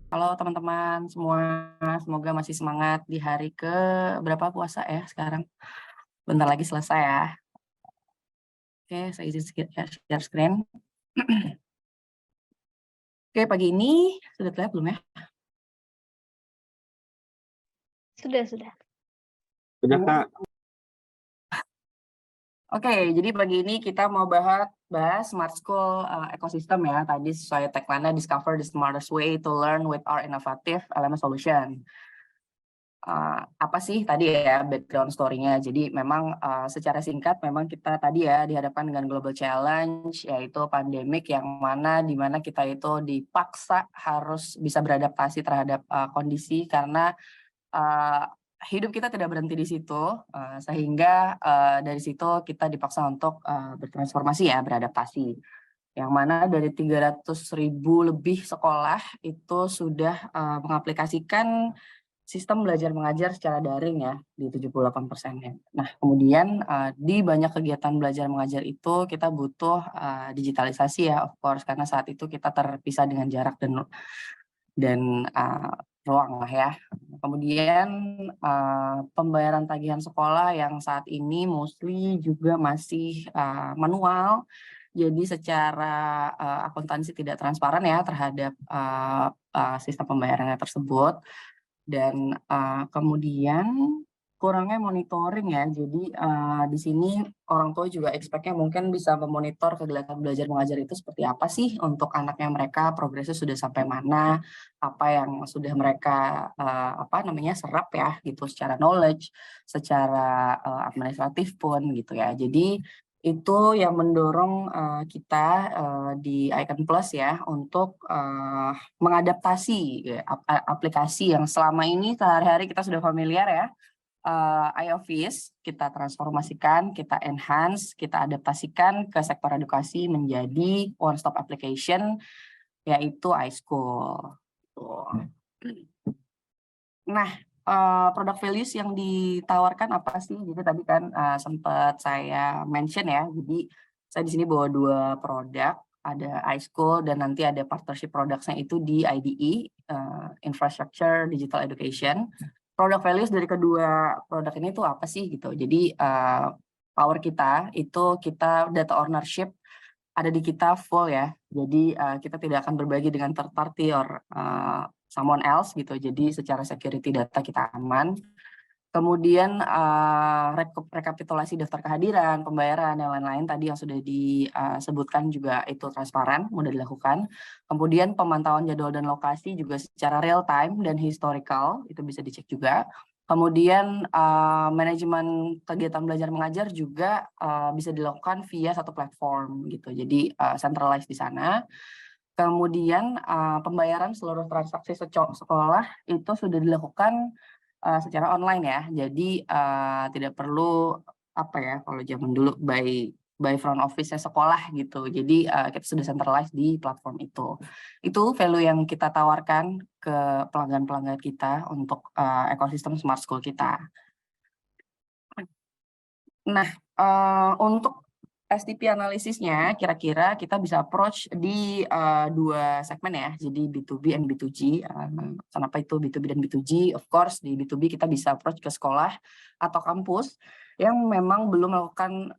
Halo teman-teman semua, semoga masih semangat di hari ke berapa puasa ya sekarang. Bentar lagi selesai ya. Oke, saya izin share screen. Oke, pagi ini sudah terlihat belum ya? Sudah. Sudah, Kak. Oke, jadi pagi ini kita mau bahas Smart School Ecosystem ya. Tadi sesuai tagline-nya Discover the Smartest Way to Learn with Our Innovative LMS Solution. Apa sih tadi ya background story-nya. Jadi memang secara singkat memang kita tadi ya dihadapkan dengan global challenge, yaitu pandemik yang di mana kita itu dipaksa harus bisa beradaptasi terhadap kondisi karena hidup kita tidak berhenti di situ, sehingga dari situ kita dipaksa untuk bertransformasi ya, beradaptasi. Yang mana dari 300.000 lebih sekolah itu sudah mengaplikasikan sistem belajar mengajar secara daring ya di 78%-nya. Nah, kemudian di banyak kegiatan belajar mengajar itu kita butuh digitalisasi ya, of course, karena saat itu kita terpisah dengan jarak dan ruang lah ya. Kemudian pembayaran tagihan sekolah yang saat ini mostly juga masih manual. Jadi secara akuntansi tidak transparan ya terhadap sistem pembayarannya tersebut. Dan kemudian kurangnya monitoring ya. Jadi di sini orang tua juga expect-nya mungkin bisa memonitor kegiatan belajar mengajar itu seperti apa sih untuk anaknya mereka, progresnya sudah sampai mana, apa yang sudah mereka serap ya gitu secara knowledge, secara administratif pun gitu ya. Jadi itu yang mendorong kita di Icon Plus ya untuk mengadaptasi ya, aplikasi yang selama ini sehari-hari kita sudah familiar ya, iOffice, kita transformasikan, kita enhance, kita adaptasikan ke sektor edukasi menjadi one-stop application, yaitu iSchool. Nah, produk values yang ditawarkan apa sih? Jadi tadi kan sempat saya mention ya, jadi saya di sini bawa 2 produk, ada iSchool dan nanti ada partnership products-nya itu di IDE, Infrastructure Digital Education. Produk values dari kedua produk ini tuh apa sih gitu. Jadi power kita itu kita data ownership ada di kita full ya. Jadi kita tidak akan berbagi dengan third party or someone else gitu. Jadi secara security data kita aman. Kemudian rekapitulasi daftar kehadiran, pembayaran, dan lain-lain tadi yang sudah disebutkan juga itu transparan, mudah dilakukan. Kemudian pemantauan jadwal dan lokasi juga secara real time dan historical, itu bisa dicek juga. Kemudian manajemen kegiatan belajar mengajar juga bisa dilakukan via satu platform gitu. Jadi centralized di sana. Kemudian pembayaran seluruh transaksi sekolah itu sudah dilakukan secara online ya. Jadi tidak perlu apa ya kalau zaman dulu by front office-nya sekolah gitu. Jadi kita sudah centralized di platform itu. Itu value yang kita tawarkan ke pelanggan-pelanggan kita untuk ekosistem Smart School kita. Nah, untuk STP analisisnya kira-kira kita bisa approach di 2 segmen ya, jadi B2B and B2G. Kenapa itu B2B dan B2G? Of course di B2B kita bisa approach ke sekolah atau kampus yang memang belum melakukan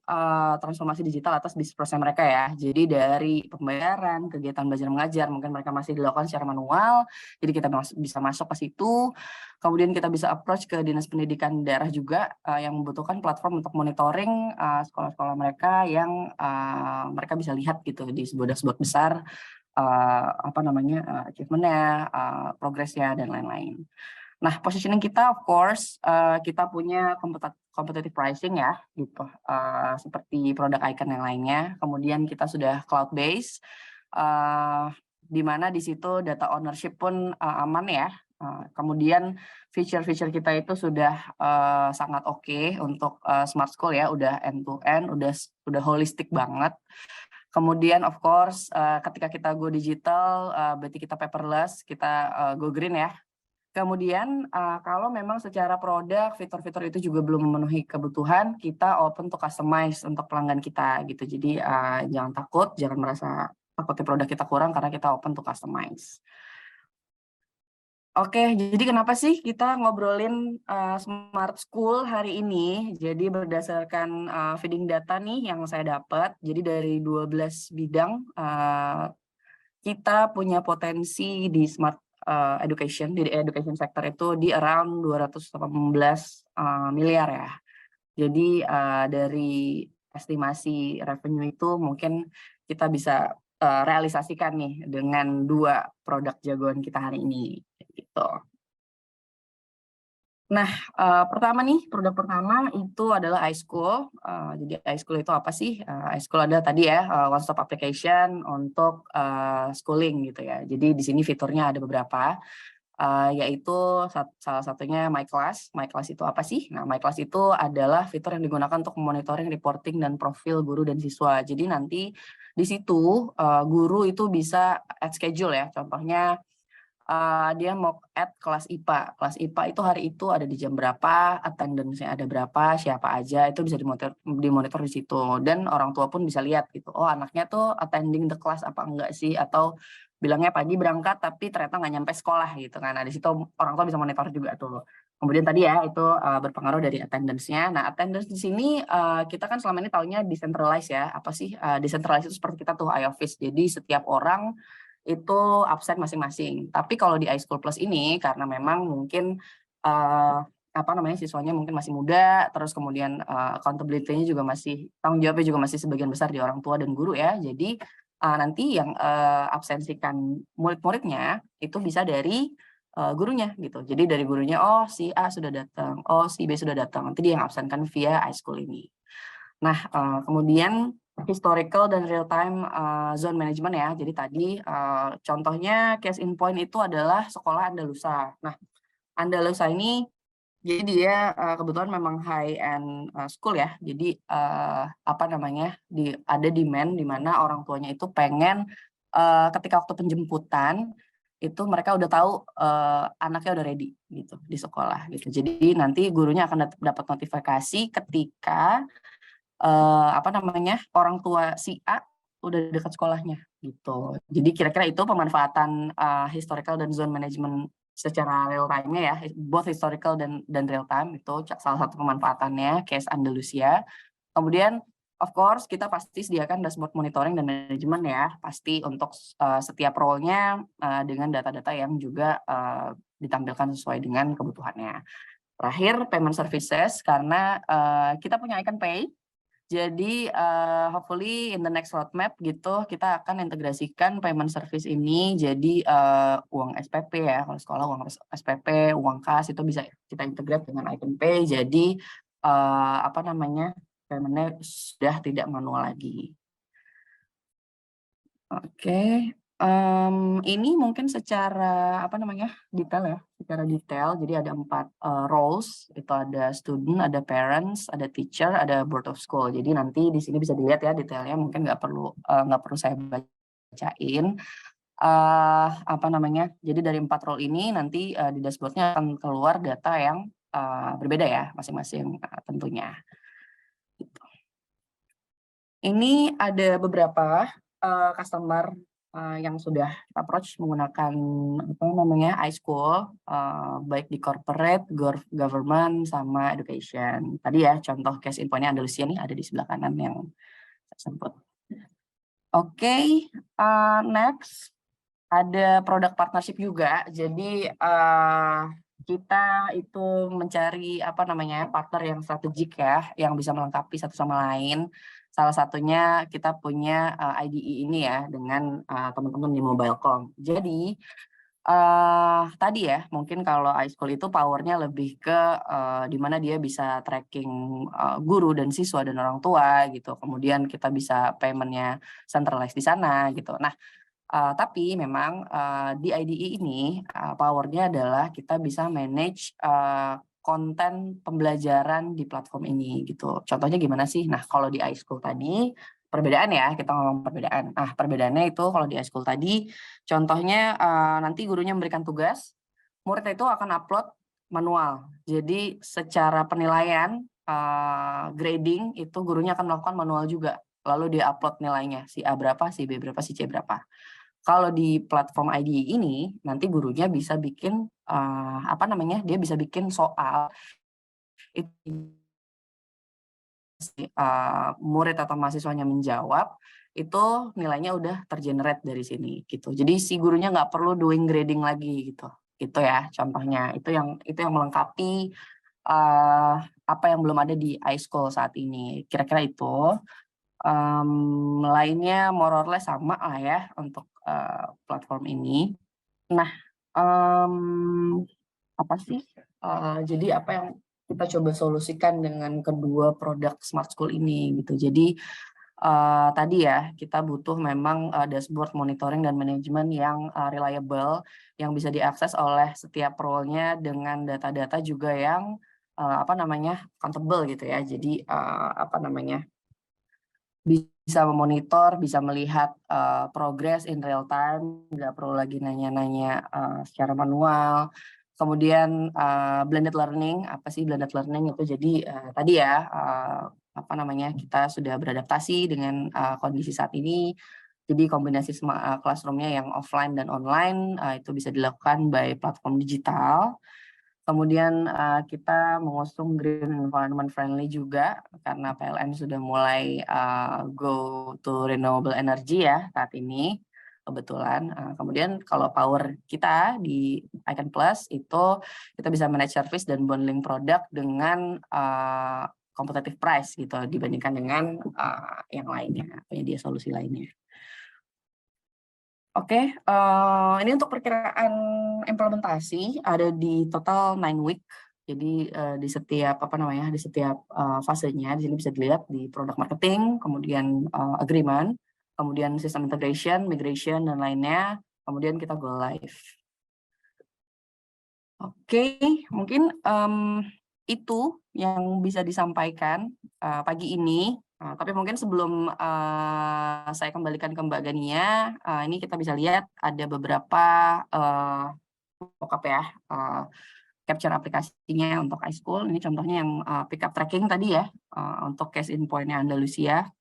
transformasi digital atas bisnis proses mereka ya. Jadi dari pembayaran, kegiatan belajar mengajar mungkin mereka masih dilakukan secara manual, jadi kita bisa masuk ke situ. Kemudian kita bisa approach ke dinas pendidikan daerah juga yang membutuhkan platform untuk monitoring sekolah-sekolah mereka yang mereka bisa lihat gitu di sebuah dashboard besar achievement-nya, progresnya dan lain-lain. Nah, positioning kita of course kita punya competitive pricing ya gitu, seperti produk Icon yang lainnya. Kemudian kita sudah cloud based, di mana di situ data ownership pun aman ya. Kemudian feature-feature kita itu sudah sangat oke untuk Smart School ya, udah end to end, udah holistik banget. Kemudian of course ketika kita go digital berarti kita paperless, kita go green ya. Kemudian kalau memang secara produk fitur-fitur itu juga belum memenuhi kebutuhan, kita open to customize untuk pelanggan kita gitu. Jadi jangan takut, jangan merasa takutnya produk kita kurang karena kita open to customize. Oke, jadi kenapa sih kita ngobrolin Smart School hari ini? Jadi berdasarkan feeding data nih yang saya dapat, jadi dari 12 bidang kita punya potensi di smart education, di education sector itu di around 218 miliar ya. Jadi dari estimasi revenue itu mungkin kita bisa realisasikan nih dengan 2 produk jagoan kita hari ini gitu. Nah, pertama nih, produk pertama itu adalah iSchool. Jadi iSchool itu apa sih? iSchool ada tadi ya, one stop application untuk schooling gitu ya. Jadi di sini fiturnya ada beberapa, yaitu salah satunya My Class. My Class itu apa sih? Nah, My Class itu adalah fitur yang digunakan untuk monitoring, reporting, dan profil guru dan siswa. Jadi nanti di situ guru itu bisa add schedule ya. Contohnya dia mau add kelas IPA. Kelas IPA itu hari itu ada di jam berapa, attendance-nya ada berapa, siapa aja, itu bisa dimonitor di situ. Dan orang tua pun bisa lihat gitu, oh anaknya tuh attending the class apa enggak sih, atau bilangnya pagi berangkat tapi ternyata nggak nyampe sekolah gitu kan. Nah di situ orang tua bisa monitor juga tuh. Kemudian tadi ya itu berpengaruh dari attendance-nya. Nah attendance di sini kita kan selama ini taunya decentralized ya. Apa sih decentralized itu seperti kita tuh iOffice. Jadi setiap orang itu absen masing-masing. Tapi kalau di iSchool Plus ini karena memang mungkin siswanya mungkin masih muda, terus kemudian accountability-nya juga masih, tanggung jawabnya juga masih sebagian besar di orang tua dan guru ya. Jadi nanti yang absensikan murid-muridnya itu bisa dari gurunya gitu. Jadi dari gurunya, oh si A sudah datang, oh si B sudah datang. Nanti dia yang absenkan via iSchool ini. Nah, kemudian historical dan real time zone management ya. Jadi tadi contohnya case in point itu adalah sekolah Andalusa. Nah, Andalusa ini jadi dia kebetulan memang high end school ya. Jadi ada demand di mana orang tuanya itu pengen ketika waktu penjemputan itu mereka udah tahu anaknya udah ready gitu di sekolah gitu. Jadi nanti gurunya akan dapat notifikasi ketika orang tua si A udah dekat sekolahnya gitu. Jadi kira-kira itu pemanfaatan historical dan zone management secara real time-nya ya, both historical dan real time itu salah satu pemanfaatannya case Andalusia. Kemudian of course kita pasti sediakan dashboard monitoring dan manajemen ya, pasti untuk setiap role-nya dengan data-data yang juga ditampilkan sesuai dengan kebutuhannya. Terakhir payment services karena kita punya Icon Pay. Jadi hopefully in the next roadmap gitu kita akan integrasikan payment service ini jadi uang SPP ya, kalau sekolah uang SPP, uang kas itu bisa kita integrate dengan Icon Pay. Jadi paymentnya sudah tidak manual lagi. Oke. Ini mungkin secara detail ya, secara detail. Jadi ada 4 roles, itu ada student, ada parents, ada teacher, ada board of school. Jadi nanti di sini bisa dilihat ya detailnya, mungkin nggak perlu saya bacain. Jadi dari 4 role ini nanti di dashboardnya akan keluar data yang berbeda ya masing-masing tentunya. Gitu. Ini ada beberapa customer yang sudah approach menggunakan iSchool, baik di corporate, government, sama education. Tadi ya contoh case in-point-nya Andalusia nih ada di sebelah kanan yang saya sebut. Oke, next ada produk partnership juga. Jadi kita itu mencari partner yang strategik ya, yang bisa melengkapi satu sama lain. Salah satunya kita punya IDE ini ya dengan teman-teman di Mobilecom. Jadi tadi ya mungkin kalau iSchool itu powernya lebih ke di mana dia bisa tracking guru dan siswa dan orang tua gitu. Kemudian kita bisa paymentnya centralized di sana gitu. Nah, tapi memang di IDE ini powernya adalah kita bisa manage konten pembelajaran di platform ini gitu. Contohnya gimana sih? Nah, kalau di iSchool tadi perbedaan ya, kita ngomong perbedaan. Nah, perbedaannya itu kalau di iSchool tadi contohnya nanti gurunya memberikan tugas, murid itu akan upload manual. Jadi secara penilaian grading itu gurunya akan melakukan manual juga. Lalu dia upload nilainya, si A berapa, si B berapa, si C berapa. Kalau di platform IDE ini nanti gurunya bisa bikin dia bisa bikin soal itu murid atau mahasiswanya menjawab, itu nilainya udah tergenerate dari sini gitu. Jadi si gurunya nggak perlu doing grading lagi gitu. Itu ya contohnya. Itu yang melengkapi apa yang belum ada di iSchool saat ini. Kira-kira itu. Lainnya more or less sama lah ya untuk platform ini. Nah, apa sih? Jadi apa yang kita coba solusikan dengan kedua produk Smart School ini gitu. Jadi tadi ya kita butuh memang dashboard monitoring dan manajemen yang reliable, yang bisa diakses oleh setiap role-nya dengan data-data juga yang accountable gitu ya. Jadi bisa memonitor, bisa melihat progress in real time, nggak perlu lagi nanya-nanya secara manual. Kemudian blended learning, apa sih blended learning itu? Jadi tadi ya kita sudah beradaptasi dengan kondisi saat ini. Jadi kombinasi classroom-nya yang offline dan online itu bisa dilakukan by platform digital. Kemudian kita mengusung green environment friendly juga karena PLN sudah mulai go to renewable energy ya saat ini kebetulan. Kemudian kalau power kita di Icon Plus itu kita bisa manage service dan bundling produk dengan competitive price gitu dibandingkan dengan yang lainnya, penyedia solusi lainnya. Oke, ini untuk perkiraan implementasi ada di total 9 week. Jadi di setiap fasenya di sini bisa dilihat di product marketing, kemudian agreement, kemudian system integration, migration dan lainnya, kemudian kita go live. Oke, mungkin itu yang bisa disampaikan pagi ini. Tapi mungkin sebelum saya kembalikan ke Mbak Gania, ini kita bisa lihat ada beberapa mockup ya, capture aplikasinya untuk iSchool. Ini contohnya yang pickup tracking tadi ya, untuk case in point-nya Andalusia.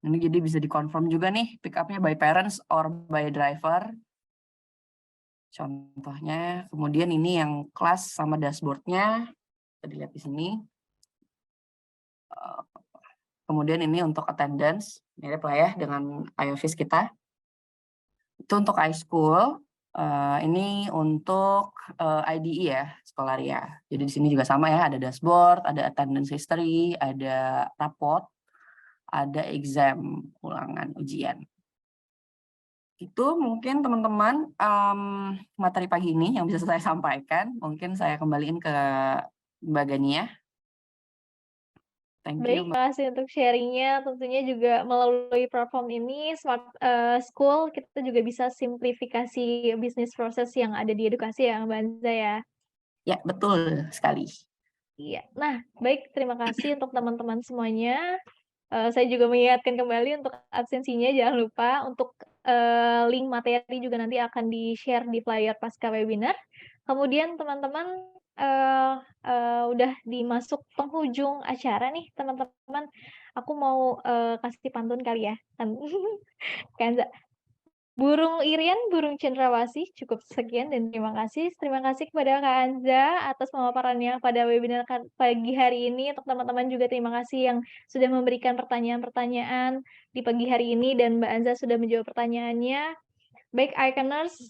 Ini jadi bisa dikonfirm juga nih, pick-up-nya by parents or by driver. Contohnya, kemudian ini yang kelas sama dashboard-nya, bisa dilihat di sini. Kemudian ini untuk attendance, mirip lah ya dengan iOffice kita. Itu untuk iSchool, ini untuk IDE ya, Scholaria. Jadi di sini juga sama ya, ada dashboard, ada attendance history, ada raport, ada exam, ulangan ujian. Itu mungkin teman-teman materi pagi ini yang bisa saya sampaikan. Mungkin saya kembaliin ke Mbak Gania. Thank you, Baik, terima kasih untuk sharingnya. Tentunya juga melalui platform ini, Smart School, kita juga bisa simplifikasi bisnis proses yang ada di edukasi ya, Mbak Anza ya. Ya, betul sekali. Iya. Nah, baik, terima kasih untuk teman-teman semuanya. Saya juga mengingatkan kembali untuk absensinya, jangan lupa untuk link materi juga nanti akan di-share di flyer pasca webinar. Kemudian teman-teman udah dimasuk penghujung acara nih teman-teman. Aku mau kasih pantun kali ya. Kanza. Burung Irian, burung cendrawasih, cukup sekian dan terima kasih. Terima kasih kepada Kak Anza atas pemaparannya pada webinar pagi hari ini. Untuk teman-teman juga terima kasih yang sudah memberikan pertanyaan-pertanyaan di pagi hari ini dan Mbak Anza sudah menjawab pertanyaannya. Baik, Iconers,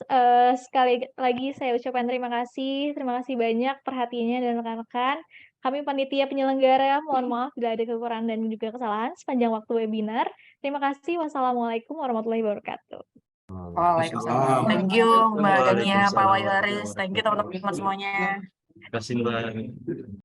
sekali lagi saya ucapkan terima kasih banyak perhatiannya dan rekan-rekan. Kami panitia penyelenggara, mohon maaf bila ada kekurangan dan juga kesalahan sepanjang waktu webinar. Terima kasih, wassalamualaikum warahmatullahi wabarakatuh. Waalaikumsalam. Thank you Mbak Gania, Pak Wayaris. Thank you teman-teman semuanya. Terima kasih Mbak.